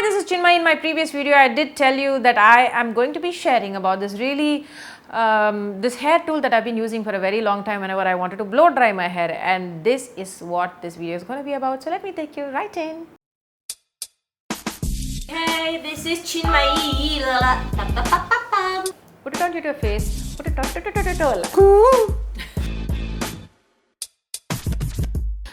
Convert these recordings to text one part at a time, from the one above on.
this is Chinmayi. In my previous video, I did tell you that I am going to be sharing about this this hair tool that I've been using for a very long time whenever I wanted to blow dry my hair, and this is what this video is going to be about. So let me take you right in. Hey, this is Chinmayi. Put it onto your face. Put it on.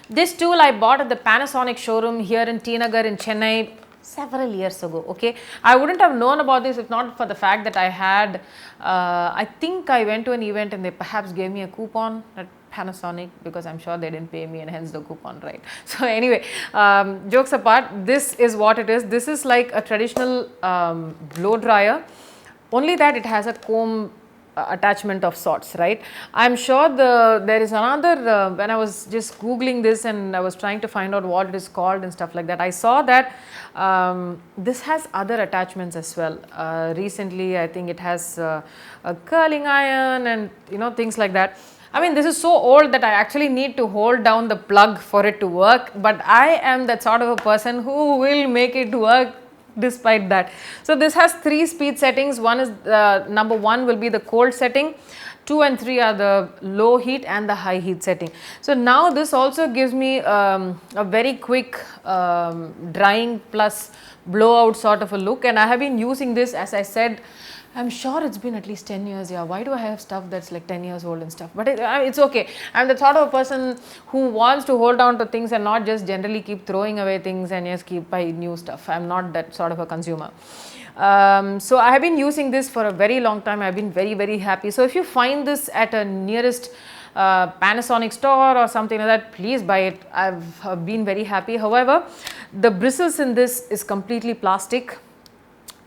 This tool I bought at the Panasonic showroom here in T Nagar in Chennai several years ago. Okay, I wouldn't have known about this if not for the fact that I had, I think I went to an event and they perhaps gave me a coupon at Panasonic, because I'm sure they didn't pay me and hence the coupon, right? So anyway, jokes apart, this is what it is. This is like a traditional blow dryer, only that it has a comb attachment of sorts, right? I'm sure there is another, when I was just googling this and I was trying to find out what it is called and stuff like that, I saw that this has other attachments as well. Recently I think it has a curling iron and things like that. I mean, this is so old that I actually need to hold down the plug for it to work, but I am that sort of a person who will make it work despite that. So this has 3 speed settings. One is number 1 will be the cold setting, 2 and 3 are the low heat and the high heat setting. So now this also gives me a very quick drying plus blowout sort of a look, and I have been using this, as I said, I'm sure it's been at least 10 years. Yeah, why do I have stuff that's like 10 years old and stuff? But it's okay. I'm the sort of a person who wants to hold on to things and not just generally keep throwing away things and just keep buying new stuff. I'm not that sort of a consumer. So I have been using this for a very long time. I've been very, very happy. So if you find this at a nearest Panasonic store or something like that, please buy it. I've been very happy. However, the bristles in this is completely plastic.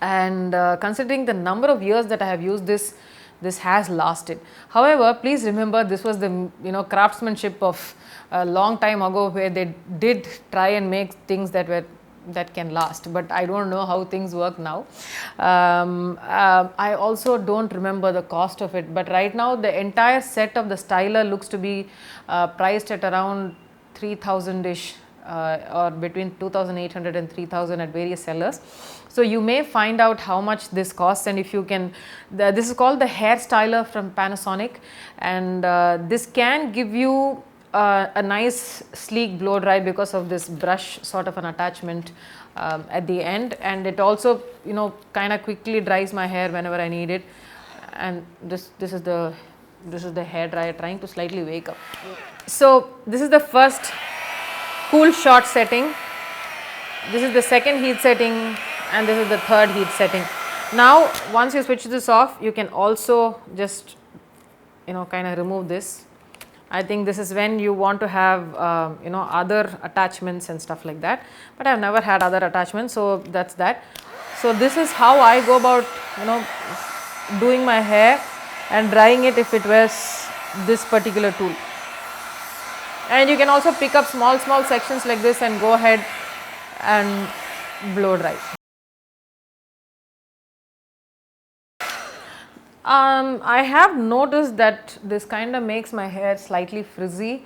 And considering the number of years that I have used this, this has lasted. However, please remember, this was the craftsmanship of a long time ago, where they did try and make things that can last, but I don't know how things work now. I also don't remember the cost of it, but right now the entire set of the styler looks to be priced at around 3,000-ish. Or between 2,800 and 3,000 at various sellers. So you may find out how much this costs, and if you can, this is called the hair styler from Panasonic, and this can give you a nice sleek blow dry because of this brush sort of an attachment at the end, and it also kind of quickly dries my hair whenever I need it. And this is the hair dryer trying to slightly wake up. So this is the first cool short setting, this is the second heat setting, and this is the third heat setting. Now once you switch this off, you can also just kind of remove this. I think this is when you want to have other attachments and stuff like that, but I have never had other attachments, so that's that. So this is how I go about doing my hair and drying it if it was this particular tool. And you can also pick up small sections like this and go ahead and blow dry. I have noticed that this kind of makes my hair slightly frizzy,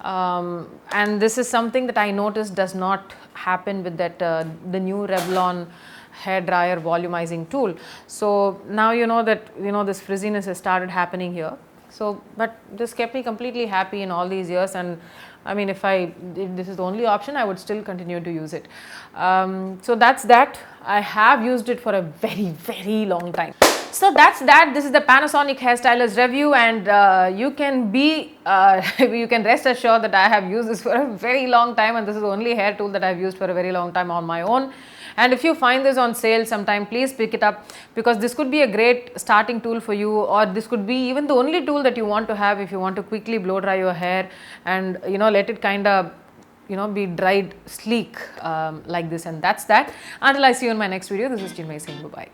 and this is something that I noticed does not happen with that the new Revlon hair dryer volumizing tool. So now you know that this frizziness has started happening here. So, but this kept me completely happy in all these years, and I mean, if this is the only option, I would still continue to use it. So that's that. I have used it for a very, very long time. So that's that. This is the Panasonic hairstylers review, and you can rest assured that I have used this for a very long time, and this is the only hair tool that I have used for a very long time on my own. And if you find this on sale sometime, please pick it up, because this could be a great starting tool for you, or this could be even the only tool that you want to have if you want to quickly blow dry your hair and let it kind of be dried sleek like this. And that's that. Until I see you in my next video, this is Chinmayi saying bye bye.